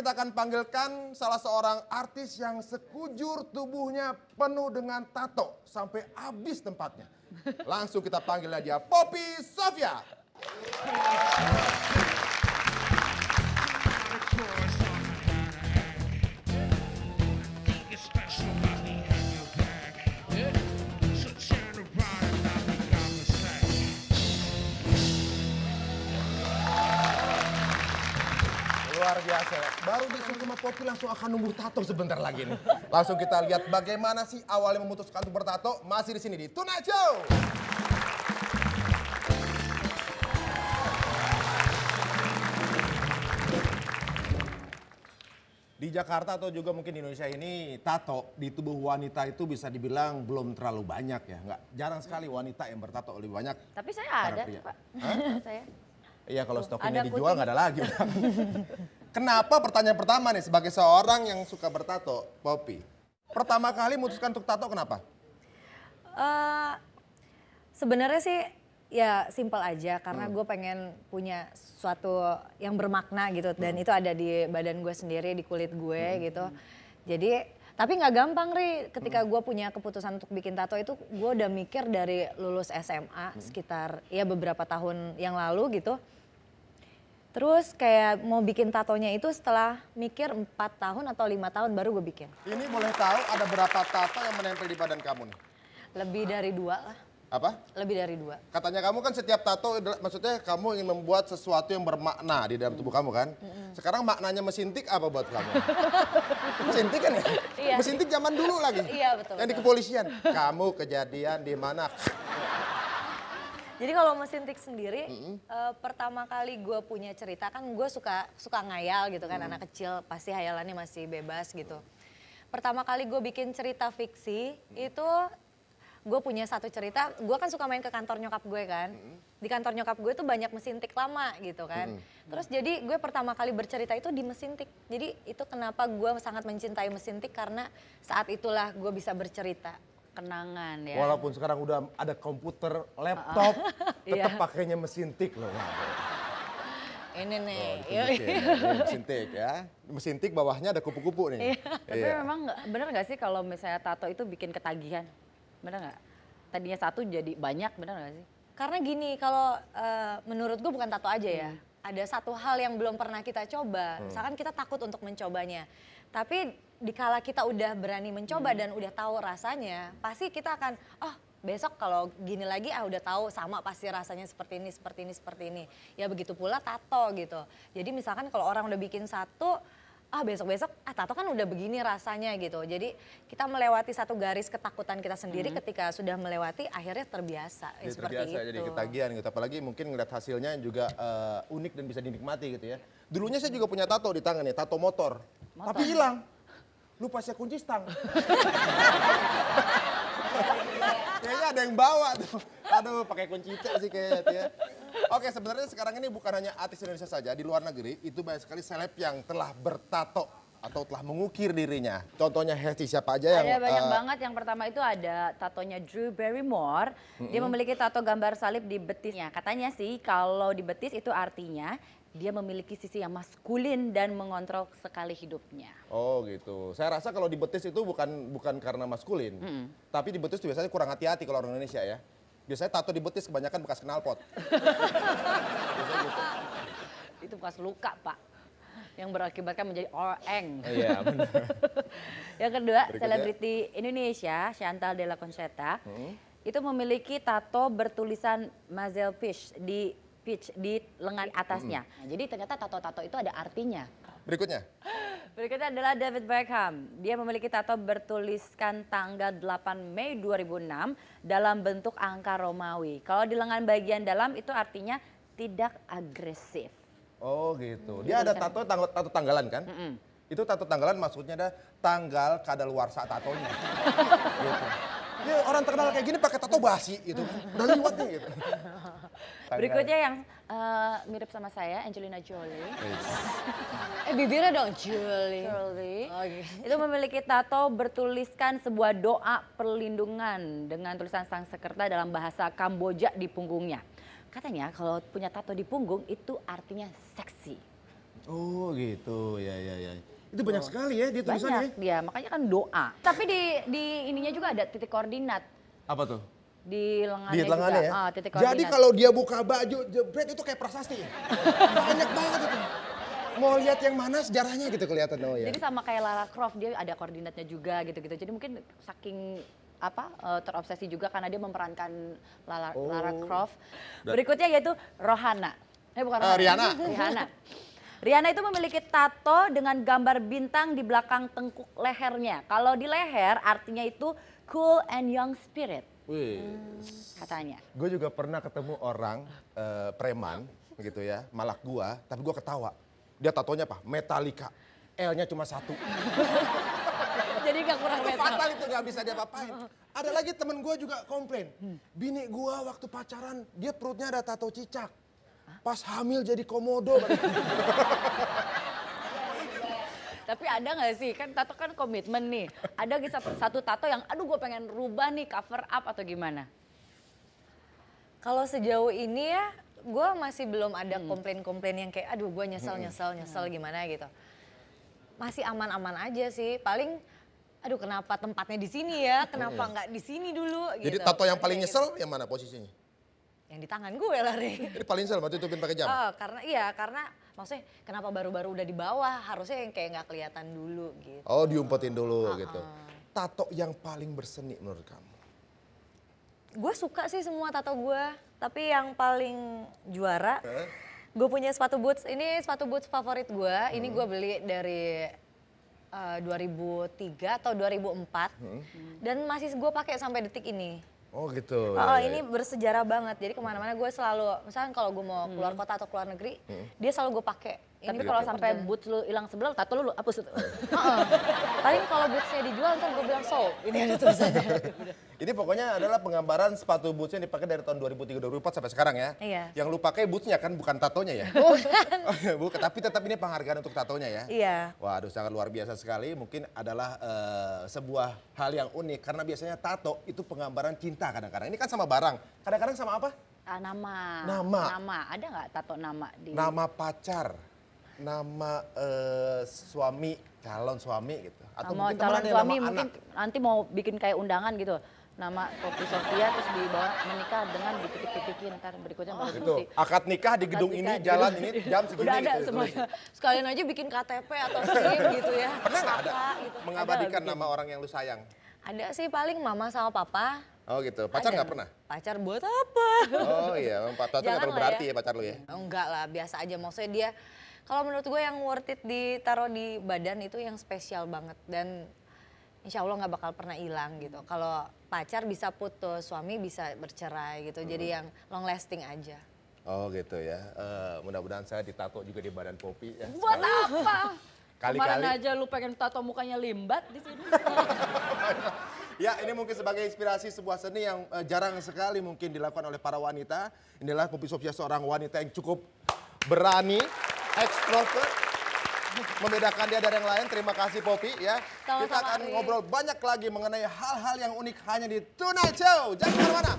kita akan panggilkan salah seorang artis yang sekujur tubuhnya penuh dengan tato sampai habis tempatnya. Langsung kita panggil dia, Poppy Sofia. Luar biasa, baru disuruh sama Poppy langsung akan numbuh tato sebentar lagi nih. Langsung kita lihat bagaimana sih awalnya memutuskan untuk bertato. Masih di sini di Tonight Show. Di Jakarta atau juga mungkin di Indonesia ini tato di tubuh wanita itu bisa dibilang belum terlalu banyak ya. Nggak, jarang sekali wanita yang bertato lebih banyak. Tapi saya para ada, pria. Pak. Saya. Iya, kalau stoknya ada dijual putih. nggak ada lagi. Kenapa pertanyaan pertama nih sebagai seorang yang suka bertato, Poppy? Pertama kali memutuskan untuk tato kenapa? Sebenarnya sih ya simpel aja karena gue pengen punya sesuatu yang bermakna gitu dan itu ada di badan gue sendiri, di kulit gue gitu. Jadi tapi nggak gampang Ri, ketika gue punya keputusan untuk bikin tato itu gue udah mikir dari lulus SMA sekitar ya beberapa tahun yang lalu gitu. Terus kayak mau bikin tatonya itu setelah mikir 4 tahun atau 5 tahun baru gue bikin. Ini boleh tahu ada berapa tato yang menempel di badan kamu nih? Lebih dari 2 lah, Apa? lebih dari 2. Katanya kamu kan setiap tato, maksudnya kamu ingin membuat sesuatu yang bermakna di dalam tubuh kamu kan? Sekarang maknanya mesin tik apa buat kamu? Mesin tik kan ya? Iya. Mesin tik zaman dulu lagi. Iya, betul, Yang di betul. kepolisian. Kamu kejadian di mana? Jadi kalau mesin tik sendiri, pertama kali gue punya cerita kan gue suka ngayal gitu kan, anak kecil pasti hayalannya masih bebas gitu. Pertama kali gue bikin cerita fiksi itu gue punya satu cerita, gue kan suka main ke kantor nyokap gue kan. Di kantor nyokap gue tuh banyak mesin tik lama gitu kan. Terus jadi gue pertama kali bercerita itu di mesin tik. Jadi itu kenapa gue sangat mencintai mesin tik karena saat itulah gue bisa bercerita. Kenangan ya. Walaupun sekarang udah ada komputer, laptop, tetap Iya. pakainya mesin tik loh. Ini nih. Ditunjukin, ini mesin tik ya. Mesin tik bawahnya ada kupu-kupu nih. Tapi memang bener nggak sih kalau misalnya tato itu bikin ketagihan? Bener nggak? Tadinya satu jadi banyak, bener nggak sih? Karena gini, kalau menurut gue bukan tato aja ya. Ada satu hal yang belum pernah kita coba. Misalkan kita takut untuk mencobanya. Tapi dikala kita udah berani mencoba dan udah tahu rasanya, pasti kita akan, oh besok kalau gini lagi udah tahu sama pasti rasanya seperti ini, seperti ini, seperti ini. Ya begitu pula tato gitu. Jadi misalkan kalau orang udah bikin satu, besok-besok tato kan udah begini rasanya gitu. Jadi kita melewati satu garis ketakutan kita sendiri ketika sudah melewati akhirnya terbiasa. Jadi Seperti terbiasa itu. jadi ketagihan gitu. Apalagi mungkin ngeliat hasilnya juga unik dan bisa dinikmati gitu ya. Dulunya saya juga punya tato di tangan nih, tato motor. Tapi hilang. Lupa saya kunci stang. Kayaknya ada yang bawa tuh. Aduh, pakai kunci C sih kayaknya tuh ya. Oke, sebenarnya sekarang ini bukan hanya artis Indonesia saja, di luar negeri itu banyak sekali seleb yang telah bertato atau telah mengukir dirinya. Contohnya Hesti siapa aja yang Ada banyak banget. Yang pertama itu ada tatonya Drew Barrymore. Dia memiliki tato gambar salib di betisnya. Katanya sih kalau di betis itu artinya dia memiliki sisi yang maskulin dan mengontrol sekali hidupnya. Oh gitu. Saya rasa kalau di betis itu bukan karena maskulin. Tapi di betis itu biasanya kurang hati-hati kalau orang Indonesia ya. Biasanya tato di betis kebanyakan bekas knalpot. Biasanya gitu. Itu bekas luka, Pak. Yang berakibatkan menjadi orang. Iya benar. Yang kedua, Berikutnya. selebriti Indonesia, Chantal Della Concetta, itu memiliki tato bertulisan Mazel Peach di lengan atasnya. Nah, jadi ternyata tato-tato itu ada artinya. Berikutnya. Berikutnya adalah David Beckham. Dia memiliki tato bertuliskan tanggal 8 Mei 2006 dalam bentuk angka Romawi. Kalau di lengan bagian dalam itu artinya tidak agresif. Oh gitu. Dia ada tato tanggalan kan? Itu tato tanggalan maksudnya ada tanggal kadaluarsa tatonya. Gitu. Ya orang terkenal kayak gini pakai tato basi gitu. Udah liwat nih gitu. Berikutnya yang mirip sama saya, Angelina Jolie. Bibirnya dong, Julie. Jolie. Oh, gitu. Itu memiliki tato bertuliskan sebuah doa perlindungan dengan tulisan Sanskerta dalam bahasa Kamboja di punggungnya. Katanya kalau punya tato di punggung itu artinya seksi. Oh gitu, ya. Itu banyak sekali ya dia tulisannya. Banyak dia, makanya kan doa. Tapi di ininya juga ada titik koordinat. Apa tuh? Di lengannya, Di lengannya juga. ya. Titik koordinat. Jadi kalau dia buka baju jebret itu kayak prasasti. Banyak banget itu. Mau lihat yang mana sejarahnya gitu kelihatan oh ya. Jadi sama kayak Lara Croft, dia ada koordinatnya juga gitu-gitu. Jadi mungkin saking terobsesi juga karena dia memerankan Lara Croft. Berikutnya yaitu Rohana. Bukan Rohana. Rihanna. Rihanna itu memiliki tato dengan gambar bintang di belakang tengkuk lehernya. Kalau di leher artinya itu cool and young spirit. Wih. Katanya. Gue juga pernah ketemu orang preman gitu ya, malak gua, tapi gua ketawa. Dia tatonya apa? Metallica. L-nya cuma 1. Jadi gak kurang Itu metal. fatal itu gak bisa diapa-apain. Ada lagi temen gue juga komplain. Bini gue waktu pacaran, dia perutnya ada tato cicak. Pas hamil jadi komodo. Tapi ada gak sih, kan tato kan komitmen nih. Ada satu tato yang aduh gue pengen rubah nih, cover up atau gimana? Kalau sejauh ini ya, gue masih belum ada komplain-komplain yang kayak aduh gue nyesel gimana gitu. Masih aman-aman aja sih, paling aduh kenapa tempatnya di sini ya, kenapa nggak di sini dulu gitu. Jadi tato yang paling nyesel yang mana posisinya? Yang di tangan gue lah Ri. Ini paling nyesel waktu tutupin pakai jam? Karena maksudnya kenapa baru-baru udah di bawah, harusnya yang kayak nggak kelihatan dulu gitu. Oh diumpetin dulu gitu. Tato yang paling berseni menurut kamu? Gue suka sih semua tato gue, tapi yang paling juara, gue punya sepatu boots. Ini sepatu boots favorit gue. Ini gue beli dari 2003 atau 2004, dan masih gue pakai sampai detik ini. Oh gitu. Ini bersejarah banget. Jadi kemana-mana gue selalu, misalnya kalau gue mau keluar kota atau keluar negeri, dia selalu gue pakai. Tapi kalau sampai boots lu hilang sebelah, tato lu hapus itu. Paling kalau bootsnya dijual ntar gue bilang sold. Ini ada tulisannya. Ini pokoknya adalah penggambaran sepatu boots yang dipakai dari tahun 2003-2004 sampai sekarang ya. Iya. Yang lu pakai bootsnya kan bukan tatonya ya? Bukan, tapi tetap ini penghargaan untuk tatonya ya? Iya. Waduh sangat luar biasa sekali. Mungkin adalah sebuah hal yang unik. Karena biasanya tato itu penggambaran cinta kadang-kadang. Ini kan sama barang. Kadang-kadang sama apa? Nama. Ada nggak tato nama di? Nama pacar. Nama suami, calon suami gitu. Atau Mau mungkin calon teman ada yang suami nama mungkin anak. nanti mau bikin kayak undangan gitu. Nama Poppy Sofia terus di bawah menikah dengan dititik-titikin ntar berikutnya baru Itu diisi. akad nikah di gedung nikah ini, di jalan gedung- ini, jam segini Udah ada gitu. semuanya. Sekalian aja bikin KTP atau SIM gitu ya. Pernah nggak ada Kakak gitu. mengabadikan bikin. nama orang yang lu sayang? Ada sih paling mama sama papa. Oh gitu, pacar Ada. nggak pernah? Pacar buat apa? Oh iya, pacar tuh nggak Jangan terlalu lah berarti ya. ya pacar lu ya? Enggak lah, biasa aja. Maksudnya dia, kalau menurut gue yang worth it ditaruh di badan itu yang spesial banget. Dan insya Allah nggak bakal pernah hilang gitu. Kalau pacar bisa putus, suami bisa bercerai gitu. Jadi yang long lasting aja. Oh gitu ya, mudah-mudahan saya ditato juga di badan Poppy ya. Buat apa? Kemarin Kali-kali. aja lu pengen tato mukanya limbat di sini. Ya ini mungkin sebagai inspirasi sebuah seni yang jarang sekali mungkin dilakukan oleh para wanita. Inilah Poppy Sofia, seorang wanita yang cukup berani, ekstrovert, membedakan dia dari yang lain. Terima kasih Poppy ya. Sama-sama, Kita akan Ari. ngobrol banyak lagi mengenai hal-hal yang unik hanya di Tonight Show. Jangan kemana-mana.